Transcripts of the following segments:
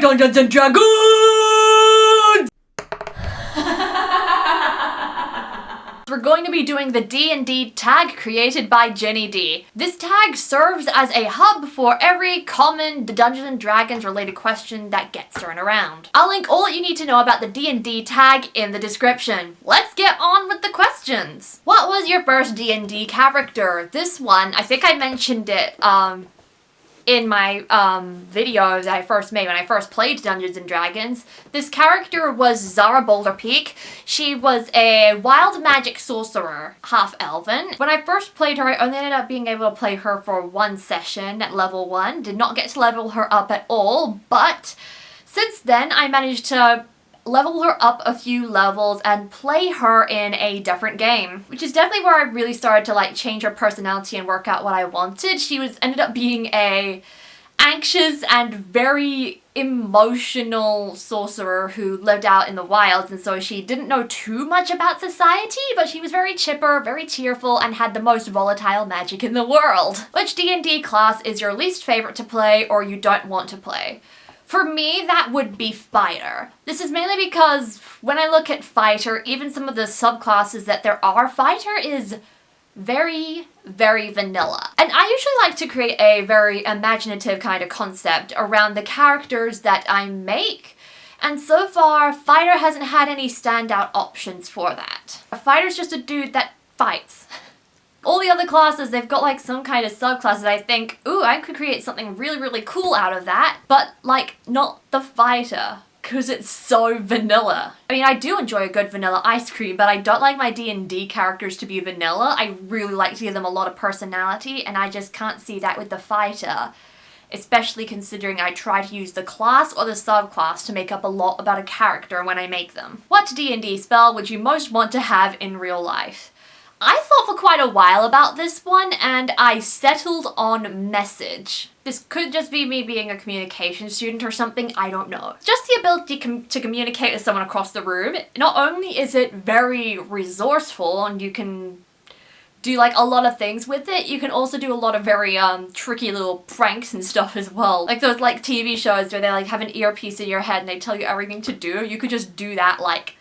Dungeons and Dragons! We're going to be doing the D&D tag created by Ginny D. This tag serves as a hub for every common Dungeons & Dragons related question that gets thrown around. I'll link all that you need to know about the D&D tag in the description. Let's get on with the questions. What was your first D&D character? This one, I think I mentioned it in my video that I first made when I first played Dungeons & Dragons. This character was Zara Boulder Peak. She was a wild magic sorcerer, half-elven. When I first played her, I only ended up being able to play her for one session at level 1. Did not get to level her up at all, but since then I managed to level her up a few levels and play her in a different game, which is definitely where I really started to like change her personality and work out what I wanted. She ended up being a anxious and very emotional sorcerer who lived out in the wilds, and so she didn't know too much about society, but she was very chipper, very cheerful, and had the most volatile magic in the world. Which D&D class is your least favorite to play or you don't want to play? For me, that would be Fighter. This is mainly because when I look at Fighter, even some of the subclasses that there are, Fighter is very, very vanilla. And I usually like to create a very imaginative kind of concept around the characters that I make. And so far, Fighter hasn't had any standout options for that. A fighter's just a dude that fights. All the other classes, they've got like some kind of subclass that I think, ooh, I could create something really, really cool out of that. But like, not the fighter, because it's so vanilla. I mean, I do enjoy a good vanilla ice cream, but I don't like my D&D characters to be vanilla. I really like to give them a lot of personality, and I just can't see that with the fighter. Especially considering I try to use the class or the subclass to make up a lot about a character when I make them. What D&D spell would you most want to have in real life? I thought for quite a while about this one, and I settled on message. This could just be me being a communication student or something, I don't know. Just the ability to communicate with someone across the room. Not only is it very resourceful and you can do like a lot of things with it, you can also do a lot of very tricky little pranks and stuff as well. Like those like TV shows where they like have an earpiece in your head and they tell you everything to do. You could just do that like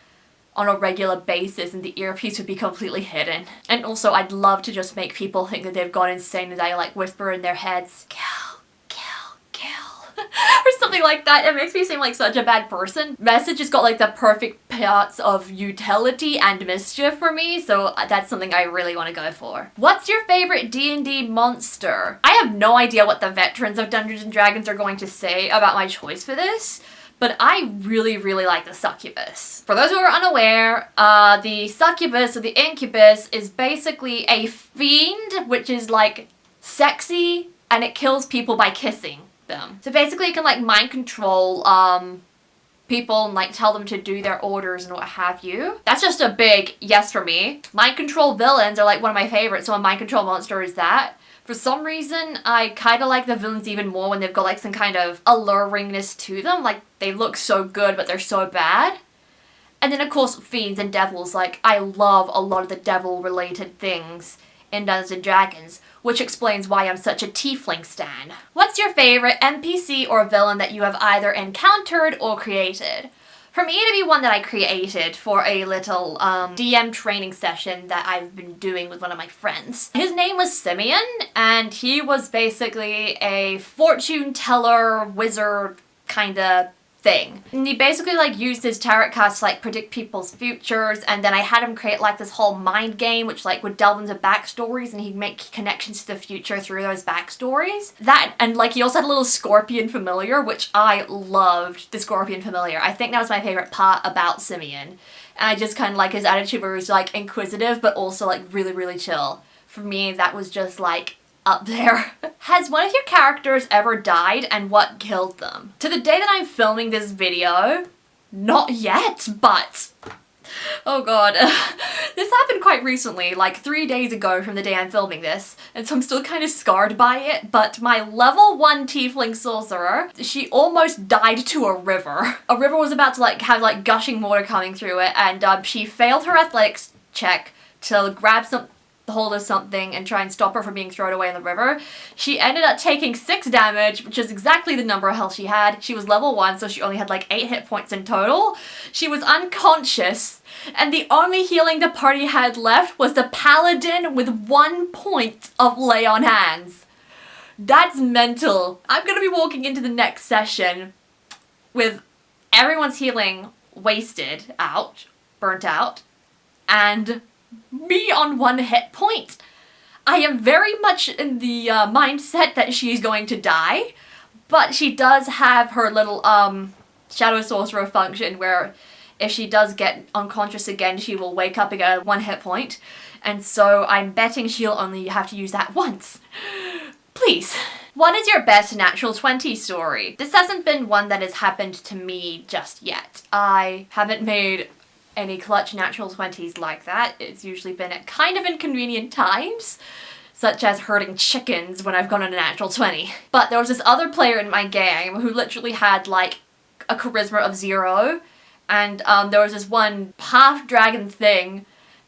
on a regular basis and the earpiece would be completely hidden. And also I'd love to just make people think that they've gone insane as I like whisper in their heads, kill, kill, kill, or something like that. It makes me seem like such a bad person. Message has got like the perfect parts of utility and mischief for me, so that's something I really want to go for. What's your favorite D&D monster? I have no idea what the veterans of Dungeons & Dragons are going to say about my choice for this, but I really, really like the succubus. For those who are unaware, the succubus or the incubus is basically a fiend, which is like sexy, and it kills people by kissing them. So basically you can like mind control people and like tell them to do their orders and what have you. That's just a big yes for me. Mind control villains are like one of my favorites, so a mind control monster is that. For some reason, I kind of like the villains even more when they've got like some kind of alluringness to them. Like, they look so good, but they're so bad. And then, of course, fiends and devils. Like, I love a lot of the devil-related things in Dungeons & Dragons, which explains why I'm such a Tfling stan. What's your favorite NPC or villain that you have either encountered or created? For me, it'd be one that I created for a little DM training session that I've been doing with one of my friends. His name was Simeon, and he was basically a fortune teller, wizard kind of thing. And he basically like used his tarot cards to like predict people's futures, and then I had him create like this whole mind game which like would delve into backstories and he'd make connections to the future through those backstories. That, and like he also had a little scorpion familiar, which I loved the scorpion familiar. I think that was my favorite part about Simeon. And I just kind of like his attitude where he was like inquisitive but also like really, really chill. For me, that was just like up there. Has one of your characters ever died and what killed them? To the day that I'm filming this video, not yet, but oh god. This happened quite recently, like 3 days ago from the day I'm filming this, and so I'm still kind of scarred by it, but my level 1 Tfling sorcerer, she almost died to a river. A river was about to like have like gushing water coming through it, and she failed her athletics check to grab some hold of something and try and stop her from being thrown away in the river. She ended up taking 6 damage, which is exactly the number of health she had. She was level 1, so she only had like 8 hit points in total. She was unconscious, and the only healing the party had left was the paladin with 1 point of lay on hands. That's mental. I'm gonna be walking into the next session with everyone's healing wasted out, burnt out, and me on 1 hit point. I am very much in the mindset that she's going to die, but she does have her little Shadow Sorcerer function where if she does get unconscious again, she will wake up again at 1 hit point, and so I'm betting she'll only have to use that once. Please. What is your best natural 20 story? This hasn't been one that has happened to me just yet. I haven't made any clutch natural 20s like that. It's usually been at kind of inconvenient times, such as herding chickens when I've gone on a natural 20. But there was this other player in my game who literally had like a charisma of 0, and there was this one half-dragon thing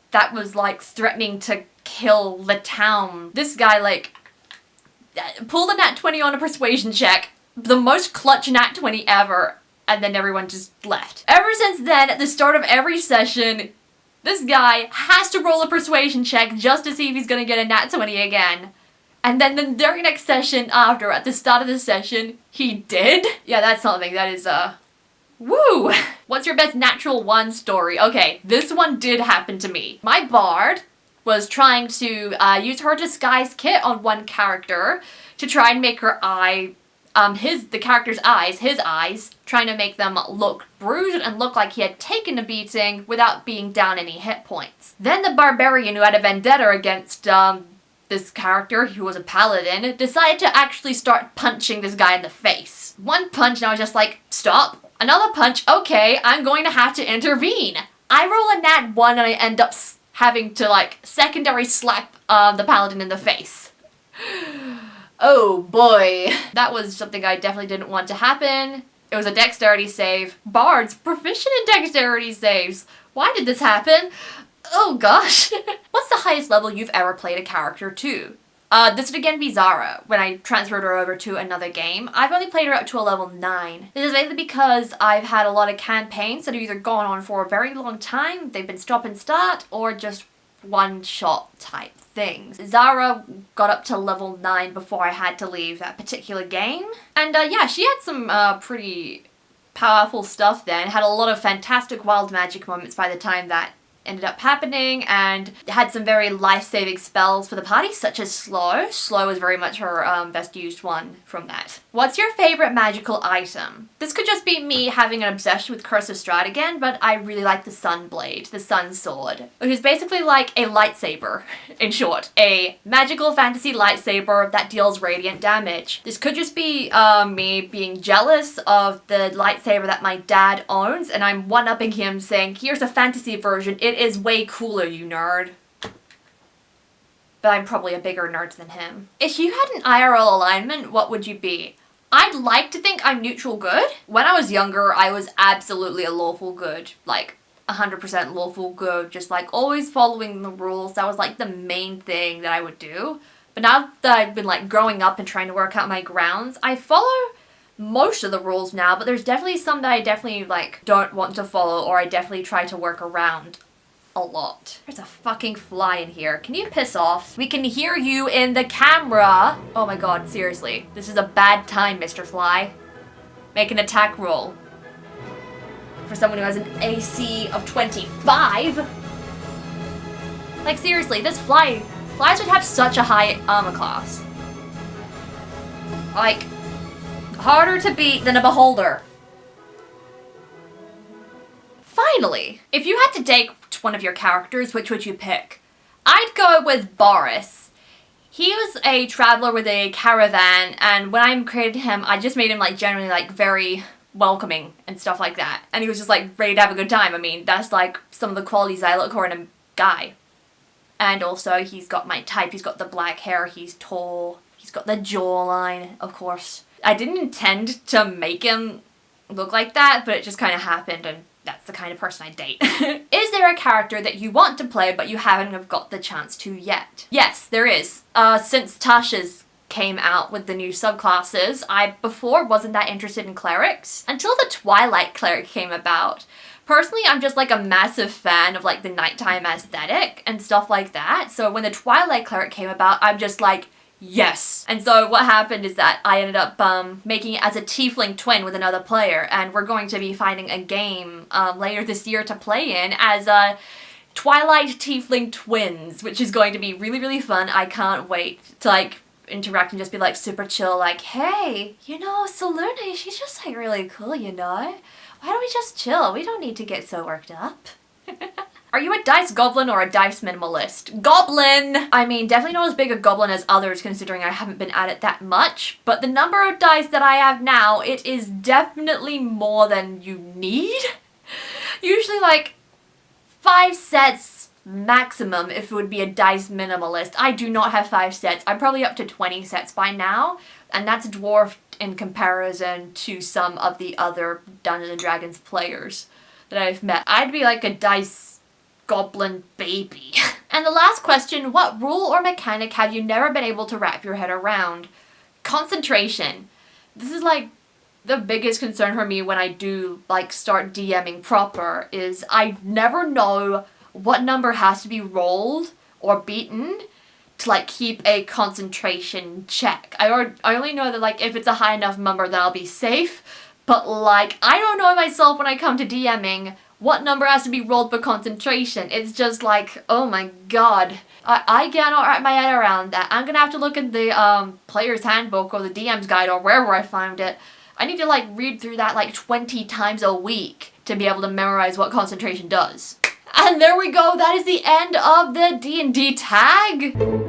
that was like threatening to kill the town. This guy like pulled a nat 20 on a persuasion check, the most clutch nat 20 ever, and then everyone just left. Ever since then, at the start of every session, this guy has to roll a persuasion check just to see if he's gonna get a nat 20 again. And then the very next session after, at the start of the session, he did. Yeah, that's something. That is, woo! What's your best natural 1 story? Okay, this one did happen to me. My bard was trying to use her disguise kit on one character to try and make her the character's eyes, his eyes, trying to make them look bruised and look like he had taken a beating without being down any hit points. Then the barbarian who had a vendetta against this character, who was a paladin, decided to actually start punching this guy in the face. 1 punch and I was just like, stop. Another punch, okay, I'm going to have to intervene. I roll a nat 1 and I end up having to like secondary slap the paladin in the face. Oh boy. That was something I definitely didn't want to happen. It was a dexterity save. Bards, proficient in dexterity saves. Why did this happen? Oh gosh. What's the highest level you've ever played a character to? This would again be Zara, when I transferred her over to another game. I've only played her up to a level 9. This is mainly because I've had a lot of campaigns that have either gone on for a very long time, they've been stop and start, or just one-shot type things. Zara got up to level 9 before I had to leave that particular game. And yeah, she had some pretty powerful stuff then, had a lot of fantastic wild magic moments by the time that ended up happening, and had some very life-saving spells for the party, such as Slow. Slow is very much her best used one from that. What's your favorite magical item? This could just be me having an obsession with Curse of Strahd again, but I really like the Sun Blade, the Sun Sword, which is basically like a lightsaber, in short. A magical fantasy lightsaber that deals radiant damage. This could just be me being jealous of the lightsaber that my dad owns, and I'm one-upping him saying, here's a fantasy version, it is way cooler, you nerd. But I'm probably a bigger nerd than him. If you had an IRL alignment, what would you be? I'd like to think I'm neutral good. When I was younger, I was absolutely a lawful good. Like, 100% lawful good. Just like always following the rules. That was like the main thing that I would do. But now that I've been like growing up and trying to work out my grounds, I follow most of the rules now, but there's definitely some that I definitely like don't want to follow, or I definitely try to work around a lot. There's a fucking fly in here. Can you piss off? We can hear you in the camera. Oh my god, seriously. This is a bad time, Mr. Fly. Make an attack roll. For someone who has an AC of 25. Like seriously, this flies would have such a high armor class. Like, harder to beat than a beholder. Finally, if you had to take one of your characters, which would you pick? I'd go with Boris. He was a traveler with a caravan, and when I created him, I just made him like generally like very welcoming and stuff like that. And he was just like ready to have a good time. I mean, that's like some of the qualities I look for in a guy. And also, he's got my type. He's got the black hair, he's tall, he's got the jawline, of course. I didn't intend to make him look like that, but it just kind of happened, and that's the kind of person I date. Is there a character that you want to play but you haven't got the chance to yet? Yes, there is. Since Tasha's came out with the new subclasses, I before wasn't that interested in clerics until the Twilight cleric came about. Personally, I'm just like a massive fan of like the nighttime aesthetic and stuff like that. So when the Twilight cleric came about, I'm just like, yes. And so what happened is that I ended up making it as a Tfling Twin with another player, and we're going to be finding a game later this year to play in as a Twilight Tfling Twins, which is going to be really, really fun. I can't wait to like interact and just be like super chill, like, hey, you know, Salune, she's just like really cool, you know? Why don't we just chill? We don't need to get so worked up. Are you a dice goblin or a dice minimalist? Goblin! I mean, definitely not as big a goblin as others considering I haven't been at it that much, but the number of dice that I have now, it is definitely more than you need. Usually like 5 sets maximum if it would be a dice minimalist. I do not have 5 sets. I'm probably up to 20 sets by now, and that's dwarfed in comparison to some of the other Dungeons & Dragons players that I've met. I'd be like a dice goblin baby. And the last question, what rule or mechanic have you never been able to wrap your head around? Concentration. This is like the biggest concern for me when I do like start DMing proper, is I never know what number has to be rolled or beaten to like keep a concentration check. I only know that like if it's a high enough number then I'll be safe, but like I don't know myself when I come to DMing what number has to be rolled for concentration. It's just like, oh my god. I cannot wrap my head around that. I'm gonna have to look at the player's handbook or the DM's guide or wherever I found it. I need to like read through that like 20 times a week to be able to memorize what concentration does. And there we go, that is the end of the D&D tag.